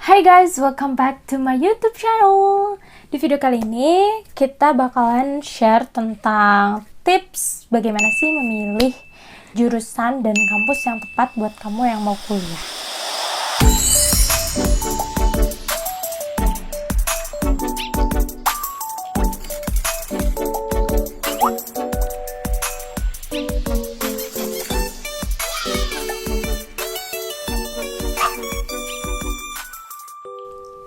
Hai guys, welcome back to my YouTube channel. Di video kali ini kita bakalan share tentang tips bagaimana sih memilih jurusan dan kampus yang tepat buat kamu yang mau kuliah.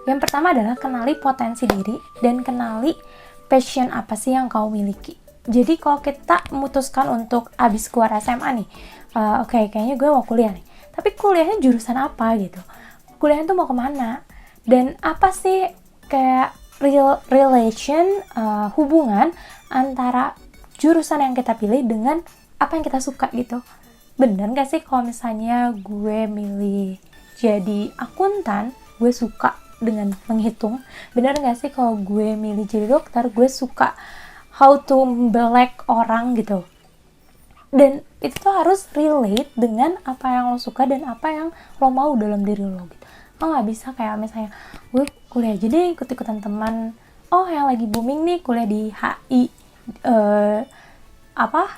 Yang pertama adalah kenali potensi diri dan kenali passion apa sih yang kau miliki. Jadi kalau kita memutuskan untuk abis keluar SMA nih, oke, kayaknya gue mau kuliah nih. Tapi kuliahnya jurusan apa gitu? Kuliahnya tuh mau kemana? Dan apa sih kayak hubungan antara jurusan yang kita pilih dengan apa yang kita suka gitu? Bener gak sih kalau misalnya gue milih jadi akuntan, gue suka dengan menghitung? Bener gak sih kalau gue milih jadi dokter, gue suka how to membelek orang gitu? Dan itu tuh harus relate dengan apa yang lo suka dan apa yang lo mau dalam diri lo gitu. Lo gak bisa kayak misalnya gue kuliah aja deh ikut-ikutan teman, oh yang lagi booming nih kuliah di HI,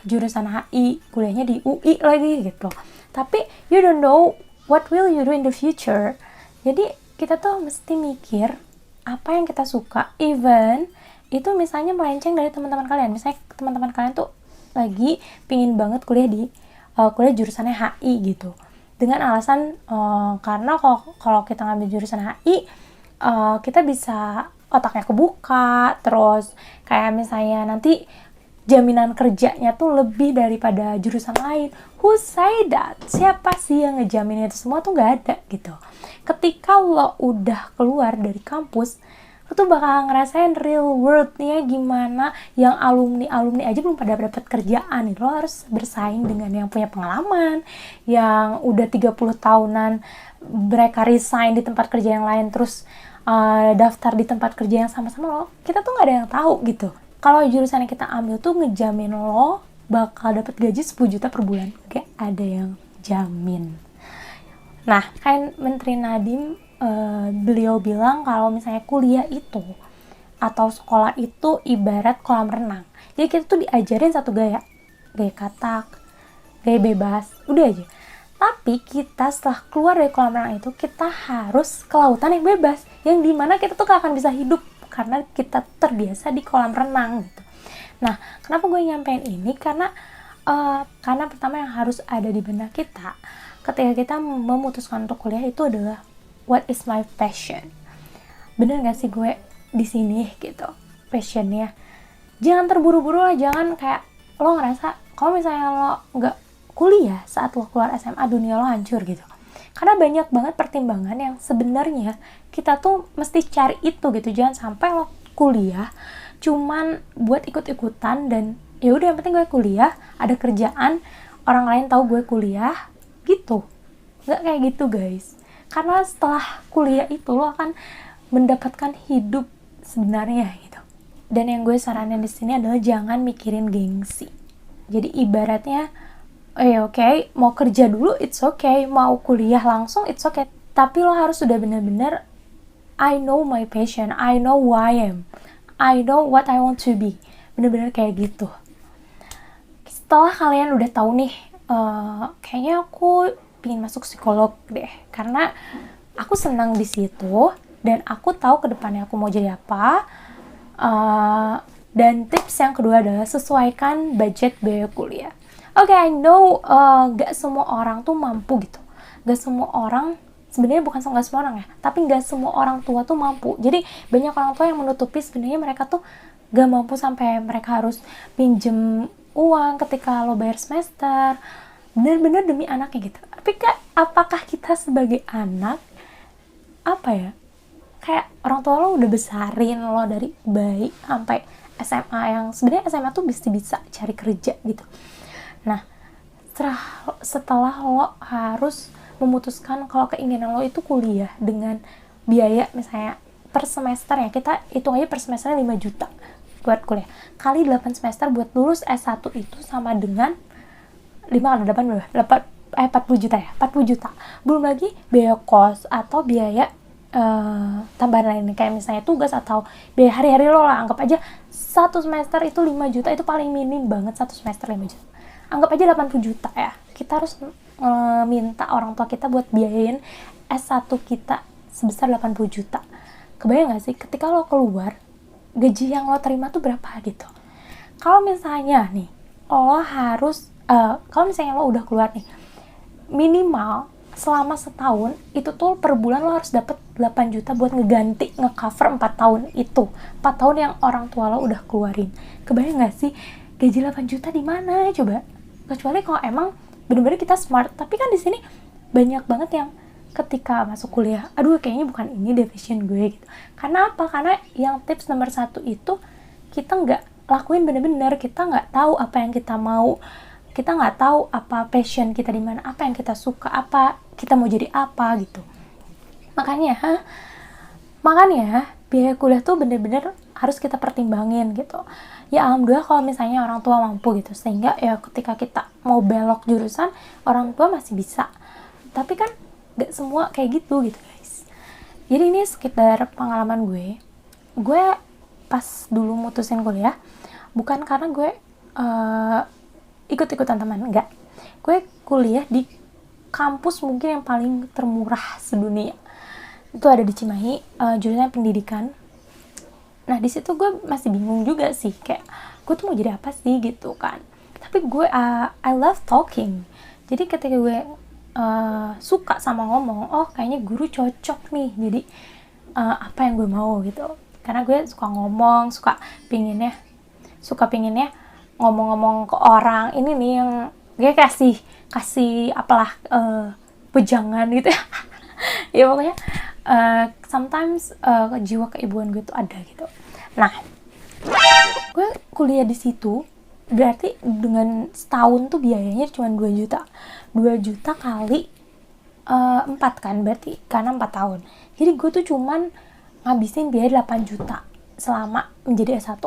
jurusan HI, kuliahnya di UI lagi gitu. Tapi you don't know what will you do in the future. Jadi kita tuh mesti mikir apa yang kita suka, even itu misalnya melenceng dari teman-teman kalian. Misalnya teman-teman kalian tuh lagi pingin banget kuliah di kuliah jurusannya HI gitu, dengan alasan karena kalau kita ngambil jurusan HI kita bisa otaknya kebuka, terus kayak misalnya nanti jaminan kerjanya tuh lebih daripada jurusan lain. Who say that? Siapa sih yang ngejamin itu semua? Tuh gak ada gitu. Ketika lo udah keluar dari kampus, lo tuh bakal ngerasain real world-nya gimana, yang alumni aja belum pada dapat kerjaan nih. Lo harus bersaing dengan yang punya pengalaman, yang udah 30 tahunan mereka resign di tempat kerja yang lain, terus daftar di tempat kerja yang sama-sama lo. Kita tuh gak ada yang tahu gitu. Kalau jurusan yang kita ambil tuh ngejamin lo bakal dapat gaji 10 juta per bulan. Gak ada yang jamin. Nah, kan Menteri Nadiem, beliau bilang kalau misalnya kuliah itu atau sekolah itu ibarat kolam renang. Jadi kita tuh diajarin satu gaya katak, gaya bebas, udah aja. Tapi kita setelah keluar dari kolam renang itu, kita harus ke lautan yang bebas, yang dimana kita tuh gak akan bisa hidup karena kita terbiasa di kolam renang gitu. Nah, kenapa gue nyampein ini? Karena pertama yang harus ada di benak kita ketika kita memutuskan untuk kuliah itu adalah what is my passion. Bener gak sih gue di sini gitu passionnya? Jangan terburu-buru lah, jangan kayak lo ngerasa kalau misalnya lo nggak kuliah saat lo keluar SMA, dunia lo hancur gitu. Karena banyak banget pertimbangan yang sebenarnya kita tuh mesti cari itu gitu. Jangan sampai lo kuliah cuman buat ikut-ikutan dan ya udah yang penting gue kuliah, ada kerjaan, orang lain tahu gue kuliah gitu. Nggak kayak gitu guys. Karena setelah kuliah itu lo akan mendapatkan hidup sebenarnya gitu. Dan yang gue saranin di sini adalah jangan mikirin gengsi. Jadi ibaratnya oke, mau kerja dulu it's okay, mau kuliah langsung it's okay. Tapi lo harus sudah benar-benar I know my passion, I know who I am, I know what I want to be. Benar-benar kayak gitu. Setelah kalian udah tahu nih, kayaknya aku pengen masuk psikolog deh, karena aku senang di situ dan aku tahu kedepannya aku mau jadi apa. Dan tips yang kedua adalah sesuaikan budget biaya kuliah. Oke, I know gak semua orang tuh mampu gitu. Gak semua orang, sebenarnya bukan gak semua orang ya, tapi gak semua orang tua tuh mampu. Jadi banyak orang tua yang menutupi sebenarnya mereka tuh gak mampu sampai mereka harus pinjem uang ketika lo bayar semester. Bener-bener demi anaknya gitu. Tapi apakah kita sebagai anak, kayak orang tua lo udah besarin lo dari bayi sampai SMA, yang sebenarnya SMA tuh bisa cari kerja gitu. Nah, setelah lo harus memutuskan kalau keinginan lo itu kuliah dengan biaya misalnya per semester ya, kita hitung aja per semesternya 5 juta buat kuliah, kali 8 semester buat lulus S1 itu sama dengan 5 kali 8 40 juta ya, 40 juta. Belum lagi biaya kos atau biaya tambahan lainnya kayak misalnya tugas atau biaya hari-hari lo lah. Anggap aja 1 semester itu 5 juta, itu paling minim banget. 1 semester 5 juta, anggap aja 80 juta ya, kita harus minta orang tua kita buat biayain S1 kita sebesar 80 juta. Kebayang gak sih ketika lo keluar, gaji yang lo terima tuh berapa gitu. Kalau misalnya nih lo harus kalau misalnya lo udah keluar nih, minimal selama setahun itu tuh per bulan lo harus dapet 8 juta buat ngecover 4 tahun itu. 4 tahun yang orang tua lo udah keluarin. Kebayang gak sih gaji 8 juta di mana coba? Kecuali kalau emang bener-bener kita smart. Tapi kan di sini banyak banget yang ketika masuk kuliah, aduh kayaknya bukan ini deh passion gue gitu. Karena apa? Karena yang tips nomor 1 itu kita nggak lakuin bener-bener, kita nggak tahu apa yang kita mau, kita nggak tahu apa passion kita di mana, apa yang kita suka, apa kita mau jadi apa gitu. Makanya biaya kuliah tuh bener-bener harus kita pertimbangin gitu. Ya alhamdulillah kalau misalnya orang tua mampu gitu, sehingga ya ketika kita mau belok jurusan orang tua masih bisa. Tapi kan gak semua kayak gitu guys. Jadi ini sekitar pengalaman gue pas dulu mutusin kuliah, bukan karena gue ikut-ikutan teman, enggak. Gue kuliah di kampus mungkin yang paling termurah sedunia. Itu ada di Cimahi, jurusan pendidikan. Nah di situ gue masih bingung juga sih, kayak gue tuh mau jadi apa sih gitu kan. Tapi gue I love talking. Jadi ketika gue suka sama ngomong, oh kayaknya guru cocok nih jadi apa yang gue mau gitu. Karena gue suka ngomong, suka pinginnya ngomong-ngomong ke orang. Ini nih yang gue kasih apalah pejangan gitu ya. Ya pokoknya sometimes jiwa keibuan gue tuh ada gitu. Nah gue kuliah di situ berarti dengan setahun tuh biayanya cuma 2 juta kali 4 kan berarti, karena 4 tahun. Jadi gue tuh cuman ngabisin biaya 8 juta selama menjadi S1.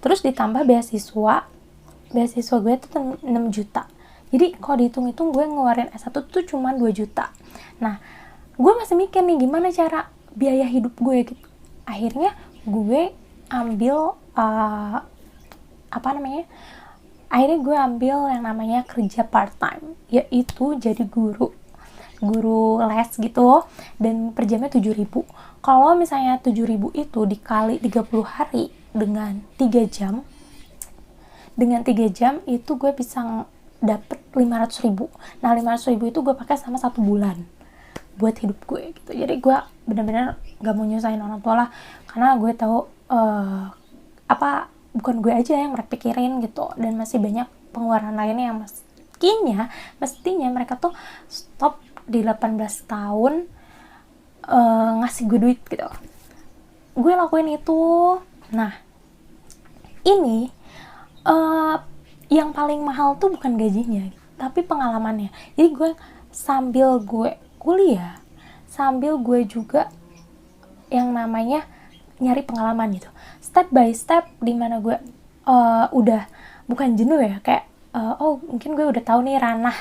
Terus ditambah beasiswa gue tuh 6 juta. Jadi kalau dihitung-hitung gue ngeluarin S1 tuh cuma 2 juta. Nah gue masih mikir nih gimana cara biaya hidup gue gitu. Akhirnya gue ambil akhirnya gue ambil yang namanya kerja part time, yaitu jadi guru les gitu, dan per jamnya 7.000. Kalau misalnya 7.000 itu dikali 30 hari dengan 3 jam itu gue bisa dapet 500.000. Nah 500.000 itu gue pakai sama 1 bulan buat hidup gue gitu. Jadi gue benar-benar gak mau nyusahin orang tua lah, karena gue tahu bukan gue aja yang mereka pikirin gitu, dan masih banyak pengeluaran lainnya yang mestinya mereka tuh stop di 18 tahun ngasih gue duit gitu. Gue lakuin itu. Nah ini yang paling mahal tuh bukan gajinya, tapi pengalamannya. Jadi gue sambil gue kuliah, sambil gue juga yang namanya nyari pengalaman gitu, step by step, dimana gue udah bukan jenuh ya, kayak mungkin gue udah tahu nih ranah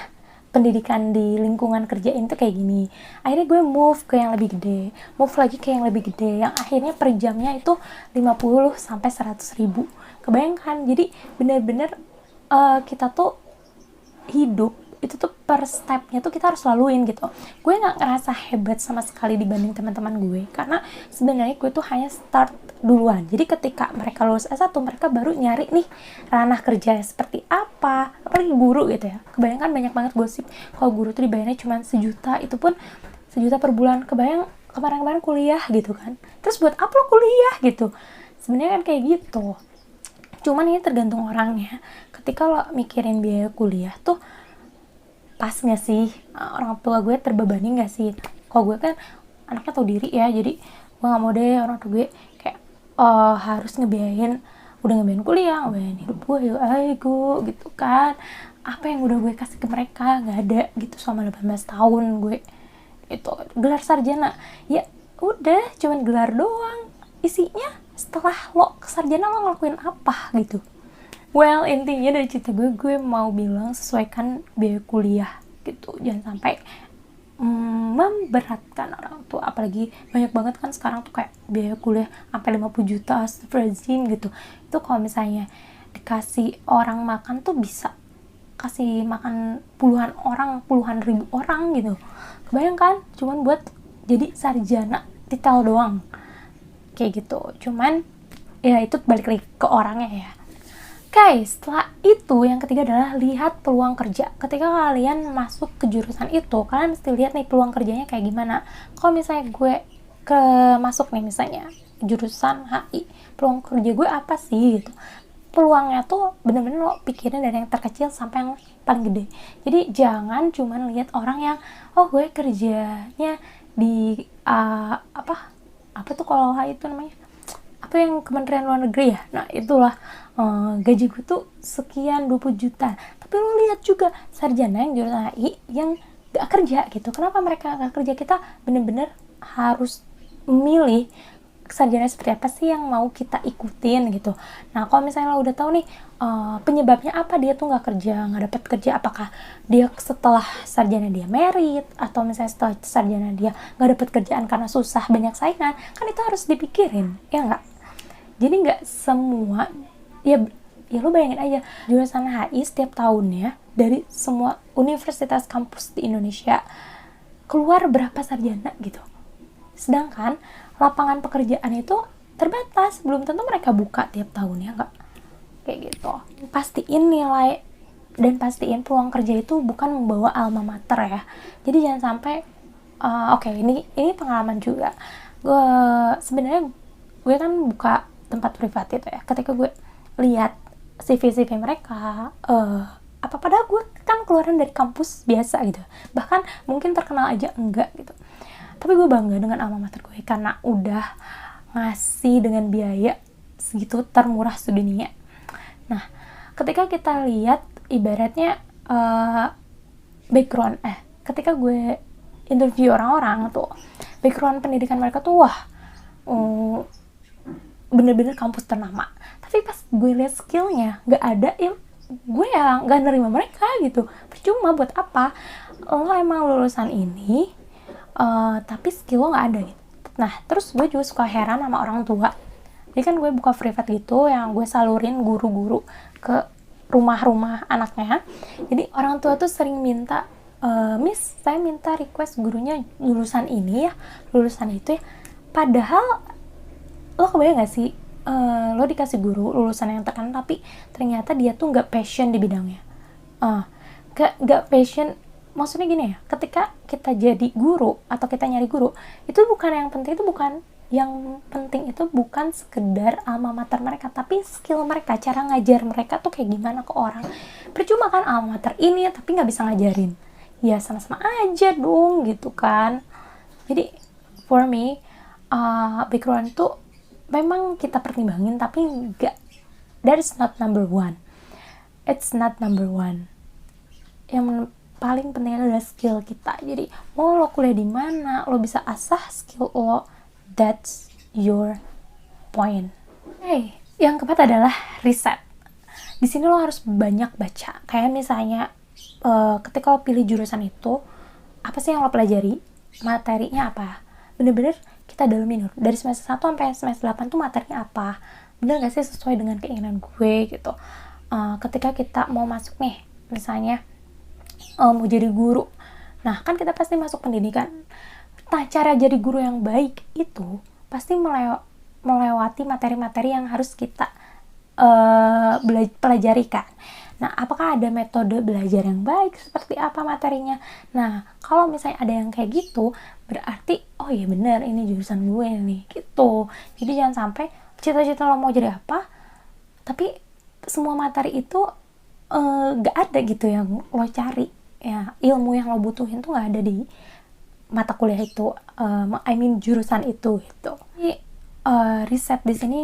pendidikan di lingkungan kerjain tuh kayak gini. Akhirnya gue move ke yang lebih gede, move lagi ke yang lebih gede, yang akhirnya per jamnya itu 50 sampai 100 ribu. Kebayangkan, jadi bener-bener kita tuh hidup itu tuh per stepnya tuh kita harus laluin gitu. Gue nggak ngerasa hebat sama sekali dibanding teman-teman gue, karena sebenarnya gue tuh hanya start duluan. Jadi ketika mereka lulus S1, mereka baru nyari nih ranah kerjanya seperti apa, apalagi guru gitu ya. Kebayangkan banyak banget gosip kalau guru tuh dibayarnya cuma 1 juta, itu pun 1 juta per bulan. Kebayang kemarin-kemarin kuliah gitu kan, terus buat apa lo kuliah gitu. Sebenarnya kan kayak gitu. Cuman ini tergantung orangnya. Ketika lo mikirin biaya kuliah tuh pas gak sih, orang tua gue terbebani gak sih. Kalau gue kan anaknya tahu diri ya, jadi gue gak mau deh orang tua gue kayak harus ngebiayain kuliah, ngebiayain hidup gue gitu kan. Apa yang udah gue kasih ke mereka gak ada gitu selama 18 tahun gue itu. Gelar sarjana ya udah cuman gelar doang, isinya setelah lo sarjana lo ngelakuin apa gitu. Well, intinya dari cerita gue mau bilang sesuaikan biaya kuliah gitu. Jangan sampai memberatkan orang tua. Apalagi banyak banget kan sekarang tuh kayak biaya kuliah sampai 50 juta, astagfirullahaladzim gitu. Itu kalau misalnya dikasih orang makan tuh bisa kasih makan puluhan orang, puluhan ribu orang gitu. Kebayang kan, cuman buat jadi sarjana titel doang kayak gitu. Cuman ya itu balik lagi ke orangnya ya. Guys, setelah itu yang ketiga adalah lihat peluang kerja. Ketika kalian masuk ke jurusan itu, kalian mesti lihat nih peluang kerjanya kayak gimana. Kalau misalnya gue masuk nih misalnya jurusan HI, peluang kerja gue apa sih gitu. Peluangnya tuh bener-bener lo pikirin dari yang terkecil sampai yang paling gede. Jadi jangan cuman lihat orang yang oh gue kerjanya di apa tuh kalau HI itu namanya apa yang Kementerian Luar Negeri ya, nah itulah gaji gue tuh sekian 20 juta, tapi lo lihat juga sarjana yang jurusan HI yang gak kerja gitu. Kenapa mereka gak kerja? Kita bener-bener harus memilih sarjana seperti apa sih yang mau kita ikutin gitu. Nah kalau misalnya lo udah tahu nih penyebabnya apa dia tuh gak kerja, gak dapat kerja, apakah dia setelah sarjana dia merit, atau misalnya setelah sarjana dia gak dapat kerjaan karena susah, banyak saingan, kan itu harus dipikirin, ya nggak? Jadi nggak semua ya lo bayangin aja jurusan HI setiap tahunnya dari semua universitas kampus di Indonesia keluar berapa sarjana gitu, sedangkan lapangan pekerjaan itu terbatas, belum tentu mereka buka tiap tahunnya, nggak kayak gitu. Pastiin nilai dan pastiin peluang kerja itu bukan membawa alma mater ya. Jadi jangan sampai ini pengalaman juga. Sebenarnya gue kan buka tempat privat itu ya. Ketika gue lihat CV mereka, padahal gue kan keluaran dari kampus biasa gitu. Bahkan mungkin terkenal aja enggak gitu. Tapi gue bangga dengan alma mater gue karena udah ngasih dengan biaya segitu termurah sedunia. Nah, ketika kita lihat ibaratnya background, ketika gue interview orang-orang tuh, background pendidikan mereka tuh bener-bener kampus ternama. Tapi pas gue lihat skillnya nggak ada, ya gue ya nggak nerima mereka gitu. Percuma, buat apa lo emang lulusan ini tapi skill lo nggak ada gitu. Nah terus gue juga suka heran sama orang tua. Jadi kan gue buka privat gitu yang gue salurin guru-guru ke rumah-rumah anaknya. Jadi orang tua tuh sering minta, Miss saya minta request gurunya lulusan ini ya, lulusan itu ya. Padahal lo kebayang gak sih, lo dikasih guru lulusan yang terkenal tapi ternyata dia tuh gak passion di bidangnya. Gak passion, maksudnya gini ya, ketika kita jadi guru atau kita nyari guru, itu bukan yang penting, itu bukan sekedar alma mater mereka, tapi skill mereka, cara ngajar mereka tuh kayak gimana ke orang. Percuma kan alma mater ini tapi gak bisa ngajarin, ya sama-sama aja dong gitu kan. Jadi for me background tuh memang kita pertimbangin, tapi enggak, that is not number one. It's not number one. Yang paling penting adalah skill kita. Jadi mau lo kuliah di mana, lo bisa asah skill lo, that's your point. Yang keempat adalah riset. Di sini lo harus banyak baca. Kayak misalnya ketika lo pilih jurusan itu, apa sih yang lo pelajari, materinya apa, bener-bener kita dalamin dari semester 1 sampai semester 8 tuh materinya apa, bener gak sih sesuai dengan keinginan gue gitu. Ketika kita mau masuk nih misalnya mau jadi guru, nah kan kita pasti masuk pendidikan. Nah cara jadi guru yang baik itu pasti melewati materi-materi yang harus kita pelajari kan. Nah, apakah ada metode belajar yang baik, seperti apa materinya? Nah, kalau misalnya ada yang kayak gitu, berarti, oh iya bener, ini jurusan gue nih, gitu. Jadi jangan sampai cita-cita lo mau jadi apa, tapi semua materi itu gak ada gitu yang lo cari. Ya, ilmu yang lo butuhin tuh gak ada di mata kuliah itu, jurusan itu, gitu. Jadi, riset di sini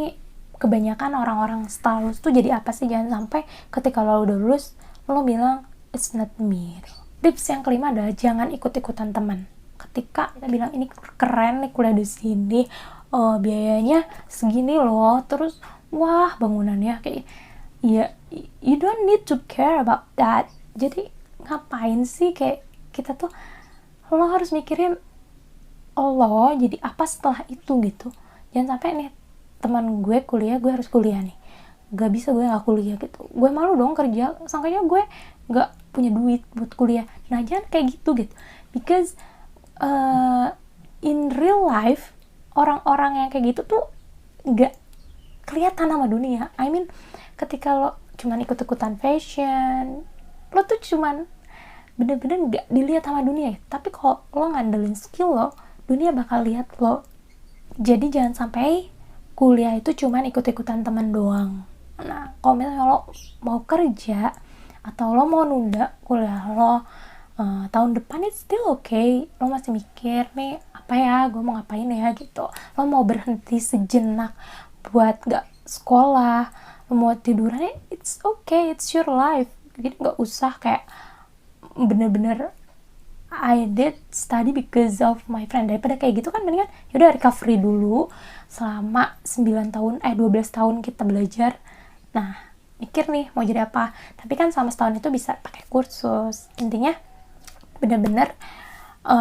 kebanyakan orang-orang setelah lulus tuh jadi apa sih? Jangan sampai ketika lo udah lulus lo bilang it's not me. Tips yang kelima adalah jangan ikut-ikutan teman. Ketika kita bilang ini keren nih kuliah di sini, biayanya segini loh, terus wah bangunannya kayak ya, you don't need to care about that. Jadi ngapain sih kayak kita tuh lo harus mikirin lo jadi apa setelah itu gitu. Jangan sampai nih teman gue kuliah, gue harus kuliah nih, gak bisa gue gak kuliah gitu, gue malu dong kerja, sangkanya gue gak punya duit buat kuliah. Nah jangan kayak gitu because in real life orang-orang yang kayak gitu tuh gak kelihatan sama dunia. I mean ketika lo cuman ikut-ikutan fashion, lo tuh cuman bener-bener gak dilihat sama dunia ya. Tapi kalau lo ngandelin skill lo, dunia bakal lihat lo. Jadi jangan sampai kuliah itu cuman ikut-ikutan teman doang. Nah kalau misalnya lo mau kerja atau lo mau nunda kuliah lo tahun depan, it's still okay. Lo masih mikir nih apa ya, gue mau ngapain ya gitu. Lo mau berhenti sejenak buat gak sekolah, lo mau tiduran, it's okay, it's your life. Jadi gak usah kayak bener-bener I did study because of my friend. Daripada kayak gitu kan mendingan yaudah recovery dulu selama 12 tahun kita belajar. Nah mikir nih mau jadi apa, tapi kan selama setahun itu bisa pakai kursus. Intinya bener-bener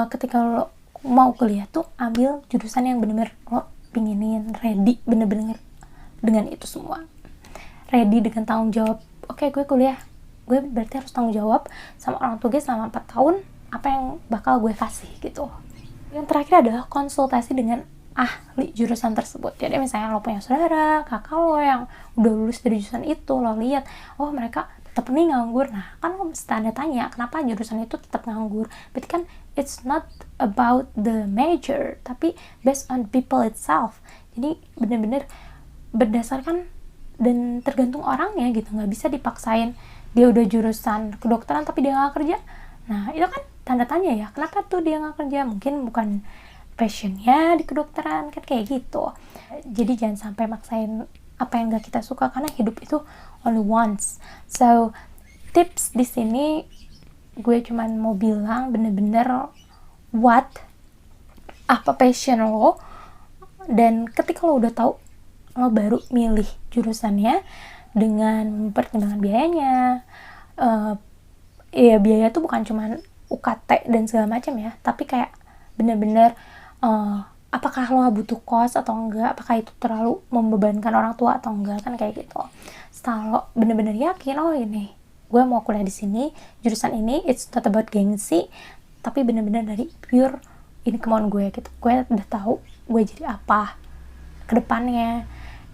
ketika lo mau kuliah tuh ambil jurusan yang bener-bener lo pinginin, ready bener-bener dengan itu semua, ready dengan tanggung jawab. Oke, gue kuliah, gue berarti harus tanggung jawab sama orang tua gue selama 4 tahun, apa yang bakal gue kasih gitu. Yang terakhir adalah konsultasi dengan ahli jurusan tersebut. Jadi misalnya lo punya saudara, kakak lo yang udah lulus dari jurusan itu, lo lihat, oh mereka tetap nih nganggur. Nah kan lo mesti tanda tanya kenapa jurusan itu tetap nganggur. Berarti kan it's not about the major, tapi based on people itself. Jadi bener-bener berdasarkan dan tergantung orangnya gitu. Nggak bisa dipaksain dia udah jurusan kedokteran tapi dia nggak kerja. Nah itu kan tanda tanya ya, kenapa tuh dia nggak kerja? Mungkin bukan passionnya di kedokteran, kan kayak gitu. Jadi jangan sampai maksain apa yang gak kita suka, karena hidup itu only once. So tips di sini gue cuman mau bilang bener-bener apa passion lo, dan ketika lo udah tahu, lo baru milih jurusannya dengan pertimbangan biayanya. Ya biaya tuh bukan cuman UKT dan segala macam ya, tapi kayak bener-bener apakah lo butuh kos atau enggak, apakah itu terlalu membebankan orang tua atau enggak, kan kayak gitu. Setelah lo bener-bener yakin, oh ini gue mau kuliah di sini, jurusan ini, it's not about gengsi, tapi bener-bener dari pure ini kemauan gue gitu. Gue udah tahu gue jadi apa ke depannya,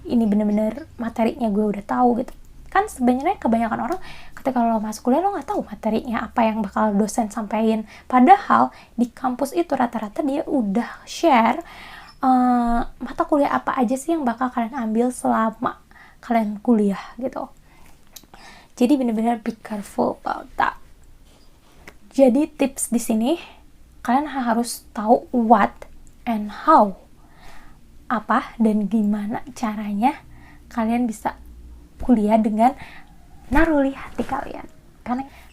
ini bener-bener materinya gue udah tahu gitu. Kan sebenarnya kebanyakan orang ketika lo masuk kuliah lo nggak tahu materinya apa yang bakal dosen sampaikan. Padahal di kampus itu rata-rata dia udah share mata kuliah apa aja sih yang bakal kalian ambil selama kalian kuliah gitu. Jadi benar-benar be careful about that. Jadi tips di sini kalian harus tahu what and how, apa dan gimana caranya kalian bisa kuliah dengan naruli hati kalian,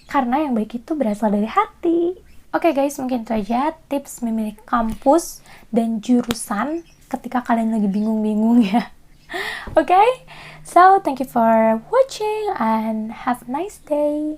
karena yang baik itu berasal dari hati. Oke guys, mungkin itu aja tips memilih kampus dan jurusan ketika kalian lagi bingung-bingung ya. Okay, so thank you for watching and have a nice day.